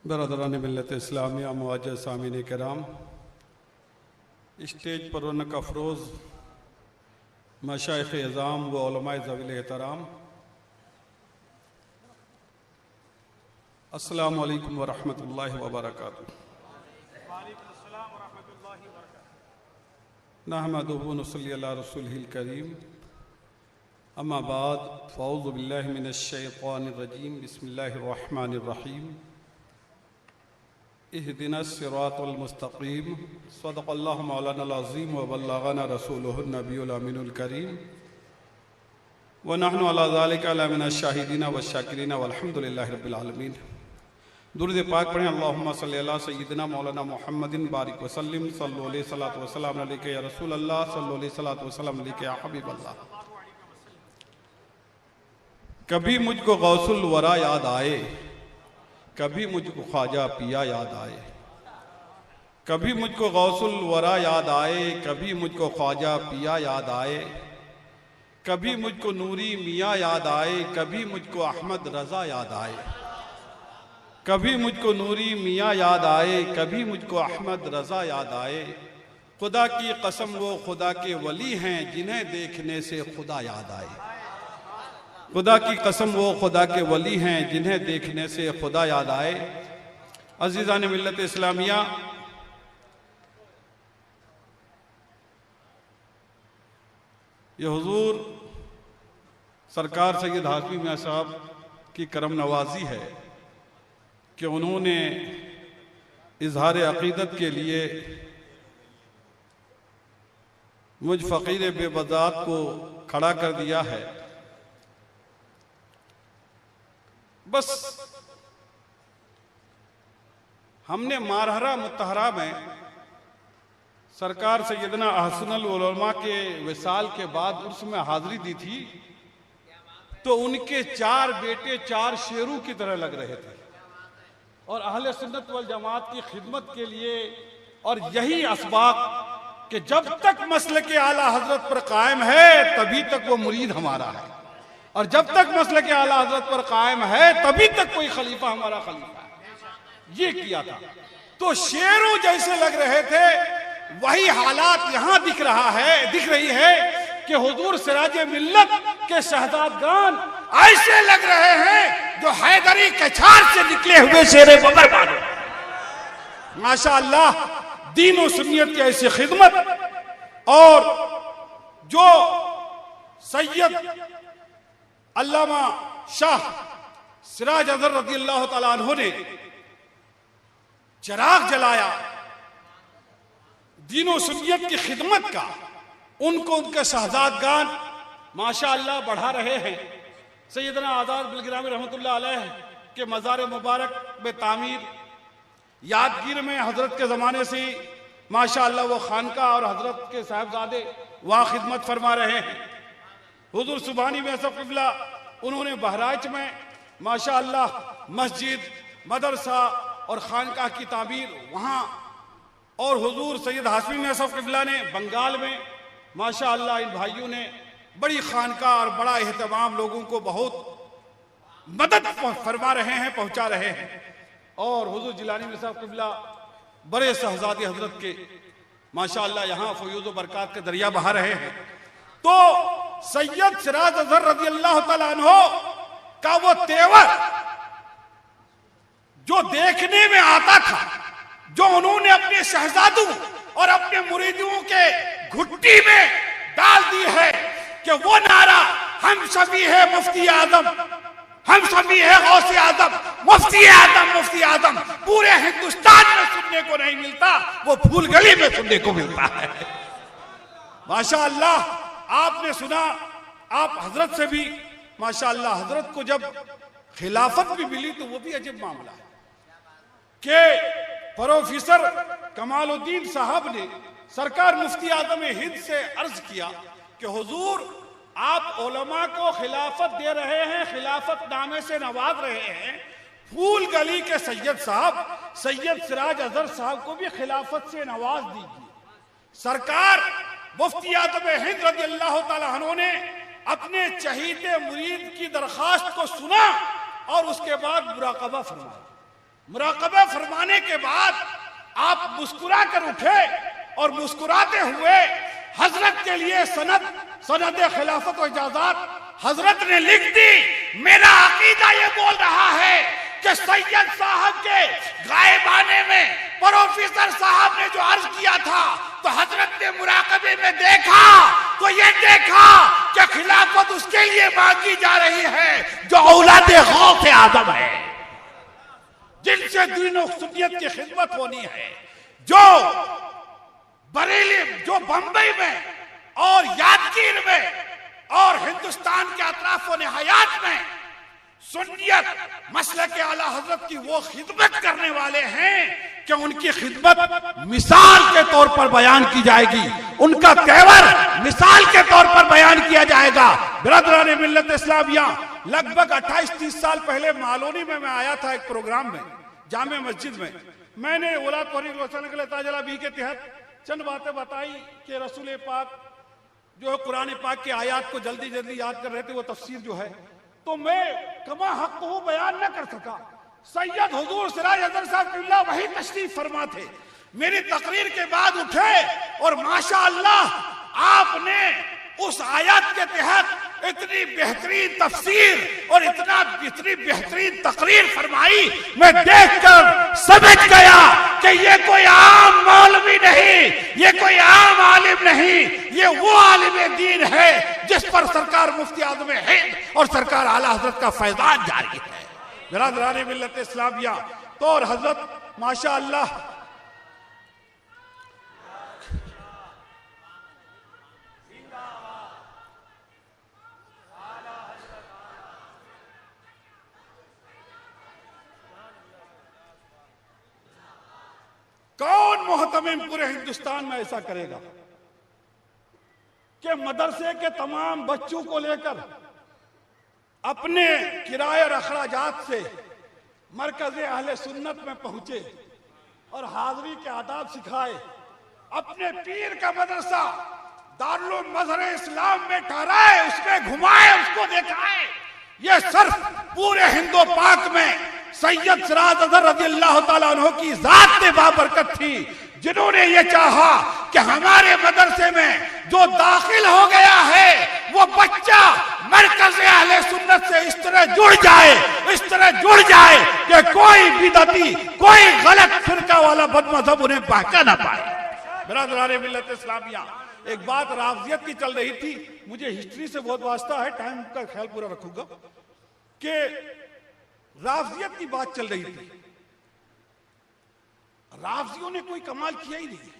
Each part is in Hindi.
बरदरान मिल्लत इस्लामिया मुआज़्ज़ज़ सामीन कराम, स्टेज पर रौनक अफरोज़ मशाइख़ एज़ाम व उलमाए ज़वील एहतराम, अस्सलामु अलैकुम व रहमतुल्लाहि व बरकातुहू। नहमदुहु व नुसल्ली अला रसूलिहिल करीम, अम्मा बाद, फ़अऊज़ु बिल्लाहि मिनश शैतानिर रजीम, बिस्मिल्लाहिर रहमानिर रहीम। इहदिनस सिरातल मुस्तक़ीम, सदक़ल्लाहु मौलानल अज़ीम व बल्लगना रसूलुहुन नबियुल अमीनुल करीम व नहनु अला ज़ालिका लमिनश शाहिदीन व शाकिरीन वल्हम्दुलिल्लाहि रब्बिल आलमीन। दुरूद पाक पढ़ें। अल्लाहुम्मा सल्लि अला सय्यिदिना मौलाना मुहम्मदिन बारिक व सल्लिम, सल्लल्लाहु अलैहि सल्लतु व सलाम अलैका या रसूल अल्लाह, सल्लल्लाहु अलैहि सल्लतु व सलाम अलैका या हबीब अल्लाह। कभी मुझको गौसुल वरा याद आए, कभी मुझको ख्वाजा पिया याद आए। कभी मुझको गौसुल वरा याद आए, कभी मुझको ख्वाजा पिया याद आए। कभी मुझको नूरी मियाँ याद आए, कभी मुझको अहमद रज़ा याद आए। कभी मुझको नूरी मियाँ याद आए, कभी मुझको अहमद रज़ा याद आए। खुदा की कसम वो खुदा के वली हैं जिन्हें देखने से खुदा याद आए। खुदा की कसम वो खुदा के वली हैं जिन्हें देखने से खुदा याद आए। अज़ीज़ान मिल्लत इस्लामिया, ये हुजूर सरकार सैयद हाशमी मियाँ साहब की करम नवाजी है कि उन्होंने इजहार अक़ीदत के लिए मुझ फ़कीर बेबज़ात को खड़ा कर दिया है। बस हमने मारहरा मुतहरा में सरकार सैयदना अहसनुल उलमा के विसाल के बाद उर्स में हाजिरी दी थी, तो उनके चार बेटे चार शेरों की तरह लग रहे थे और अहले सुन्नत वल जमात की खिदमत के लिए। और यही असबाब कि जब तक मसलक आला हजरत पर कायम है तभी तक वो मुरीद हमारा है, और जब तक मसलक आला हजरत पर कायम है तभी तक कोई खलीफा हमारा खलीफा है। ये किया था। तो शेरों जैसे लग रहे थे, वही हालात यहां दिख रही है कि हुजूर सिराज मिल्लत के शहजादगान ऐसे लग रहे हैं जो हैदरी कछार से निकले हुए शेरे बबर मानो। माशाअल्लाह, दीन और सुन्नियत की ऐसी खिदमत, और जो सैयद अल्लामा शाह सिराज अज़हर रज़ियल्लाहु तआला अन्हु ने चिराग जलाया दीन और सुन्नियत की खिदमत का, उनको उनके शहजादगान माशाअल्लाह बढ़ा रहे हैं। सैयदना आज़ाद बिलगिरामी रहमतुल्लाह अलैह के मज़ार मुबारक में तामीर, यादगीर में हजरत के ज़माने से माशाअल्लाह वो खानका और हजरत के साहबजादे वहाँ खिदमत फरमा रहे हैं। हुजूर सुभानी में सब क़िबला, उन्होंने बहराइच में माशाअल्लाह मस्जिद, मदरसा और खानका की तामीर वहाँ, और हुजूर सैयद हाशमी में सब क़िबला ने बंगाल में माशाअल्लाह इन भाइयों ने बड़ी खानका और बड़ा एहतमाम, लोगों को बहुत मदद फरमा रहे हैं, पहुँचा रहे हैं। और हुजूर जिलानी में सब क़िबला बड़े शहजादे हजरत के माशाअल्लाह यहाँ फयूज़ व बरक़ात के दरिया बहा रहे हैं। तो सैयद सिराज अज़हर रज़ियल्लाहु तआला अन्हु का वो तेवर जो देखने में आता था, जो उन्होंने अपने शहजादों और अपने मुरीदों के घुट्टी में डाल दी है, कि वो नारा हम सभी है मुफ्ती आदम, हम सभी है गौसे आदम, मुफ्ती आदम, मुफ्ती आदम, पूरे हिंदुस्तान में सुनने को नहीं मिलता, वो फूल गली में सुनने को मिलता है। माशाअल्लाह, आपने सुना, आप हजरत से भी माशाअल्लाह, हजरत को जब खिलाफत भी मिली तो वो भी अजीब मामला है कि प्रोफेसर कमालुद्दीन साहब ने सरकार मुफ्ती आजम हिंद से अर्ज किया कि हुजूर आप उलमा को खिलाफत दे रहे हैं, खिलाफत नामे से नवाज रहे हैं, फूल गली के सैयद साहब सैयद सिराज अज़हर साहब को भी खिलाफत से नवाज दीजिए। सरकार मुफ्ती आजम हिंद रज़ियल्लाहु तआला अन्हु ने अपने चहीते मुरीद की दरखास्त को सुना और उसके बाद मुराकबा फरमाया। मुराकबा फरमाने के बाद आप मुस्कुरा कर उठे और मुस्कुराते हुए हजरत के लिए सनद खिलाफत और इजाजत हजरत ने लिख दी। मेरा अकीदा ये बोल रहा है कि सैयद साहब के गायबाने में प्रोफेसर साहब ने जो अर्ज किया था तो हजरत ने मुराकबे में देखा तो ये देखा कि खिलाफत उसके लिए मांगी जा रही है जो औलादे गौसे आदम है, जिनसे दीन और सुन्नियत की खिदमत होनी है, जो बरेली, जो बंबई में और यादगीर में और हिंदुस्तान के अतराफों ने हयात में सुन्नियत मसले के आला हजरत की वो खिदमत करने वाले हैं कि उनकी खिदमत मिसाल के तौर पर बयान की जाएगी, उनका तेवर मिसाल के तौर पर बयान किया जाएगा। बिरादरान मिल्लत इस्लामिया, लगभग 28-30 साल पहले मालोनी में मैं आया था एक प्रोग्राम में, जामे मस्जिद में। मैंने औलाद बी के तहत चंद बातें बताई कि रसूल पाक जो है कुरान पाक की आयत को जल्दी जल्दी याद कर रहे थे, वो तफसीर जो है, तो मैं कमा हक को बयान न कर सका। सैयद हुजूर सिराज अजहर साहब वही तशरीफ फरमा थे, मेरी तकरीर के बाद उठे और माशाअल्लाह आपने उस आयत के तहत इतनी बेहतरीन तफसीर और इतनी बेहतरीन तकरीर फरमाई, मैं देखकर समझ गया कि ये कोई आम मौलवी नहीं, ये कोई आम आलिम नहीं, ये वो आलिम दीन है जिस पर सरकार मुफ्ती आज़म हिंद और सरकार आला हजरत का फैजान जारी है। बिरादरान मिल्लत इस्लामिया, तो और हजरत माशाअल्लाह कौन मोहतमिम पूरे हिंदुस्तान में ऐसा करेगा कि मदरसे के तमाम बच्चों को लेकर अपने किराए और अखराजात से मरकज़ अहले सुन्नत में पहुंचे और हाज़री के आदाब सिखाए, अपने पीर का मदरसा दारुल मज़हर इस्लाम में ठहराए, उसमें घुमाए, उसको दिखाए। ये सिर्फ पूरे हिंदो पाक में सैयद सिराज अज़हर रज़ियल्लाहु ताला अन्हु की जात में बाबरकत थी, जिन्होंने ये चाहा कि हमारे मदरसे में जो दाखिल हो गया है वो बच्चा मरकज़ अहले सुन्नत से इस तरह जुड़ जाए कि कोई बिदअती, कोई गलत फिरका वाला बदमज़हब उन्हें बहका ना पाए। बिरादरान मिल्लत इस्लामिया, एक बात राफ़ज़ियत की चल रही थी, मुझे हिस्ट्री से बहुत वास्ता है, टाइम का ख्याल पूरा रखूंगा, कि राफ़ज़ियत की बात चल रही थी। राफ़ज़ियों ने कोई कमाल किया ही नहीं।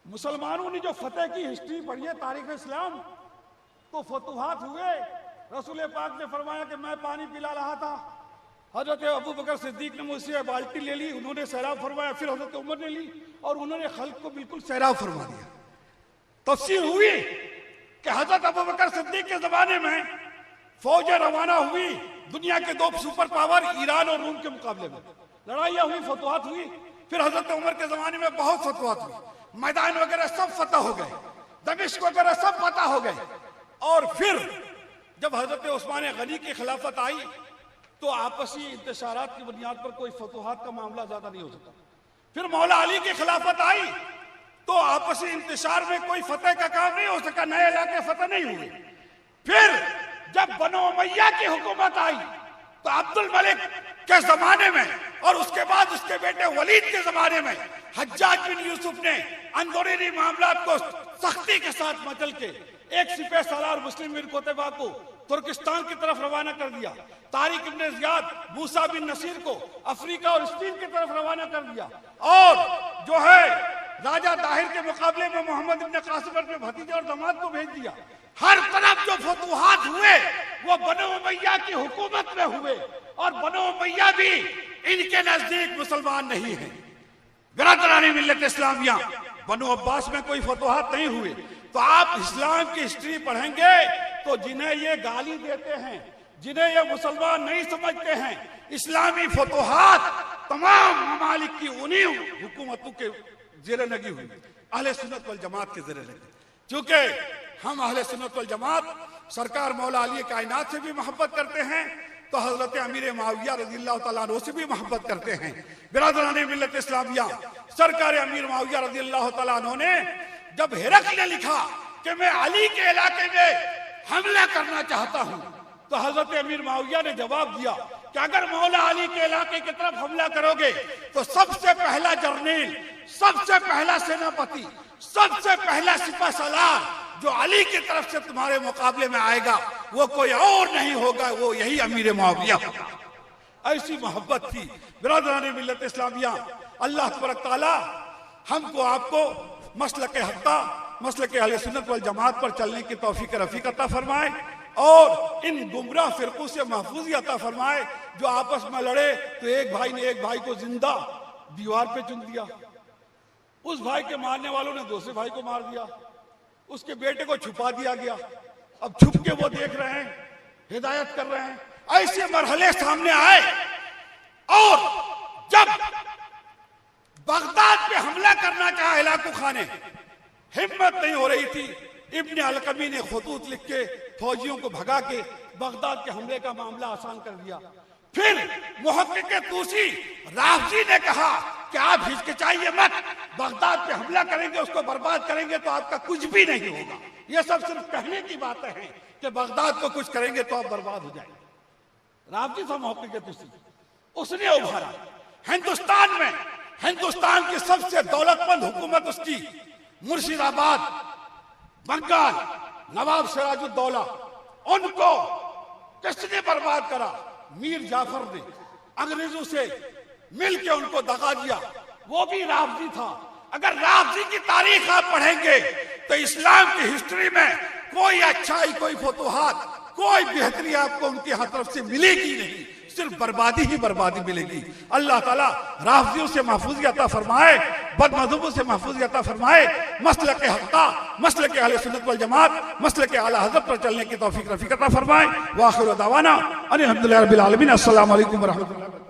मुसलमानों ने जो फतेह की हिस्ट्री पढ़ी है, तारीख इस्लाम, तो फतुहात हुए। रसूल पाक ने फरमाया कि मैं पानी पिला रहा था, हजरत अबू बकर सिद्दीक ने मुझसे बाल्टी ले ली, उन्होंने सैराब फरमाया, फिर हजरत उमर ने ली और उन्होंने खल्क को बिल्कुल सैराब फरमा दिया। तफसीर हुई कि हजरत अबू बकर सिद्दीक के जमाने में फौजें रवाना हुई, दुनिया के दो सुपर पावर ईरान और रूम के मुकाबले में लड़ाइयाँ हुई, फतवात हुई। फिर हजरत उमर के जमाने में बहुत फतवात हुई, मैदान वगैरह सब फतह हो गए, दमिश्क वगैरह सब फतह हो गए। और फिर जब हजरत उस्मान गनी की खिलाफत आई तो आपसी इंतशारात की बुनियाद पर कोई फतवात का मामला ज्यादा नहीं हो सका। फिर मौला अली की खिलाफत आई तो आपसी इंतशार में कोई फतेह का काम नहीं हो सका, नए इलाके फतेह नहीं हुए। फिर जब बनो उमैया की हुकूमत आई तो अब्दुल मलिक के जमाने में और उसके बाद उसके बेटे वलीद के जमाने में हज्जाज बिन यूसुफ ने अंदरूनी मामलात को सख्ती के साथ मचल के एक सिपह सालार मुस्लिम बिन कोतेबा को तुर्किस्तान की तरफ रवाना कर दिया, तारिक इब्न ज़ियाद मूसा बिन नसीर को अफ्रीका और स्पेन की तरफ रवाना कर दिया, और जो है राजा दाहिर के मुकाबले में मोहम्मद इब्न कासिम अपने भतीजे और दामाद को भेज दिया। हर तरफ जो फतुहात हुए वो बनो उमैया की हुकूमत में हुए, और बनो उमैया भी इनके नजदीक मुसलमान नहीं है। बिरादरान मिल्लत इस्लामिया, बनो अब्बास में कोई फतुहात नहीं हुए। तो आप इस्लाम की हिस्ट्री पढ़ेंगे तो जिन्हें ये गाली देते हैं, जिन्हें ये मुसलमान नहीं समझते हैं, इस्लामी फतुहात तमाम ममालिक की उन्हीं हुकूमतों के ज़ेरे लगी हुई, अहले सुन्नत वल जमात के ज़ेरे लगी। चूंकि हम अहले सुन्नत वल जमात सरकार मौला अली कायनात से भी मोहब्बत करते हैं, तो तो हजरत अमीर मुआविया रज़ियल्लाहु ताला अन्हु से भी मोहब्बत करते हैं। बिरादरान मिल्लत इस्लामिया, सरकार अमीर मुआविया रज़ियल्लाहु ताला अन्हु ने जब हिरकल ने लिखा कि मैं अली के इलाके में हमला करना चाहता हूं, तो हजरत अमीर मुआविया ने जवाब दिया कि अगर मौला अली के इलाके की तरफ हमला करोगे तो सबसे पहला जर्नैल, सबसे पहला सेनापति, सबसे पहला सिपह सालार जो अली की तरफ से तुम्हारे मुकाबले में आएगा वो कोई और नहीं होगा, वो यही अमीर मुआविया होगा। ऐसी मोहब्बत थी। बिरादरान मिल्लत इस्लामिया, अल्लाह तबारक तआला हमको आपको मसलक हक़्क़ा, मसलक अहले सुन्नत वल जमात पर चलने की तौफीक रफ़ीक अता फरमाए और इन गुमराह फिरकों से महफूज़ी अता फरमाए जो आपस में लड़े तो एक भाई ने एक भाई को जिंदा दीवार पे चुन दिया, उस भाई के मारने वालों ने दूसरे भाई को मार दिया, उसके बेटे को छुपा दिया गया, अब छुप के वो देख रहे हैं, हिदायत कर रहे हैं। ऐसे मरहले सामने आए और जब बगदाद पे हमला करना चाहा हिलाकू खां ने, हिम्मत नहीं हो रही थी, इब्ने अलकमी ने खतूत लिख के फौजियों को भगा के बगदाद के हमले का मामला आसान कर दिया। फिर मुहक्किक तूसी राफजी ने कहा कि आप हिचकिचाइए मत, बगदाद पे हमला करेंगे, उसको बर्बाद करेंगे तो आपका कुछ भी नहीं होगा। ये सब सिर्फ कहने की बातें हैं कि बगदाद को कुछ करेंगे तो आप बर्बाद हो जाएंगे। राफजी था मुहक्किक तूसी, उसने उभारा हिंदुस्तान में, हिंदुस्तान की सबसे दौलतमंद हुकूमत उसकी मुर्शिदाबाद, बंगाल, नवाब सिराजुद्दौला, उनको किसने बर्बाद करा? मीर जाफर ने अंग्रेजों से मिलके उनको दगा दिया, वो भी राफजी था। अगर राफजी की तारीख आप पढ़ेंगे तो इस्लाम की हिस्ट्री में कोई अच्छाई, कोई फतूहात, कोई बेहतरी आपको उनकी तरफ से मिलेगी नहीं, सिर्फ बर्बादी ही बर्बादी मिलेगी। अल्लाह ताला राफजियों से महफूज़ी अता फरमाए, बदमज़हबों से महफूज़ी अता फरमाए, मसलक हक़्क़ा, मसलक अहले सुन्नत वल जमात, मसलक आला हज़रत पर चलने की तौफीक रफ़ीक अता फरमाए। व आखिर दावाना अनिल हम्दुलिल्लाहि रब्बिल आलमीन। अस्सलामु अलैकुम व रहमतुल्लाहि।